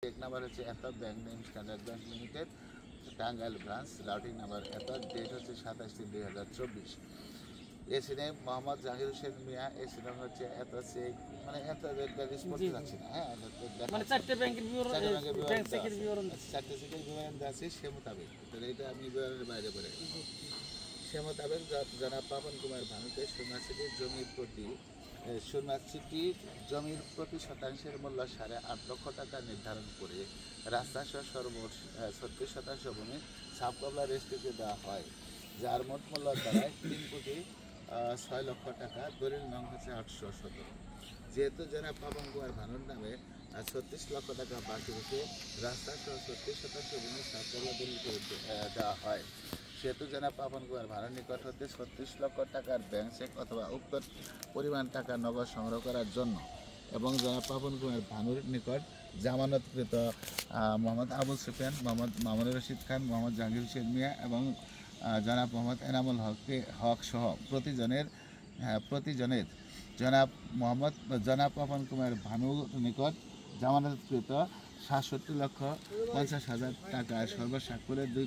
এক নাম্বার হচ্ছে এতদ bank name standard bank limited, Tangail branch, routing number এতদ, ডেট হচ্ছে 27/3/2024। AC name Mohammad Zahir Hossain Mia, AC name হচ্ছে এতদ শেখ, মানে এতদের ব্যাংক করতে যাচ্ছি না। হ্যাঁ, মানে চারটে ব্যাংকের বিবরণ, ব্যাংক চেকের বিবরণ, চারটে চেকের বিবরণ আছে সে মোতাবেক, তাহলে এটা আমি বিবরণের বাইরে করে সে মোতাবেক জনাব পাপন কুমার ভানুকে জমির প্রতি শতাংশের মূল্য 8.5 লক্ষ টাকা নির্ধারণ করে রাস্তা সহ সর্বমোট 36% ভূমি সাবকবলা রেজিস্ট্রিতে দেওয়া হয়, যার মোট মূল্য দাঁড়ায় 3,06,00,000 টাকা। দলিল নং হচ্ছে 817। যেহেতু জনাব পাপন কুমার ভানুর নামে 36 লক্ষ টাকা বাকি রেখে রাস্তা সহ 36% ভূমি সাবকবলা দলিল করে দেওয়া হয়, সেহেতু জনাব পাপন কুমার ভানুর নিকট হতে 36 লক্ষ টাকার ব্যাংক চেক অথবা উক্ত পরিমাণ টাকা নগদ সংগ্রহ করার জন্য এবং জনাব পাপন কুমার ভানুর নিকট জামানতকৃত মোহাম্মদ আবুল সুফিয়ান, মোহাম্মদ মামুনুর রশিদ খান, মোহাম্মদ জাহাঙ্গীর হোসেন মিয়া এবং জনাব মোহাম্মদ এনামুল হক সহ প্রতিজনের জনাব পাপন কুমার ভানুর নিকট জামানতকৃত 67,50,000 টাকা সর্বস্বাক্ষরে 2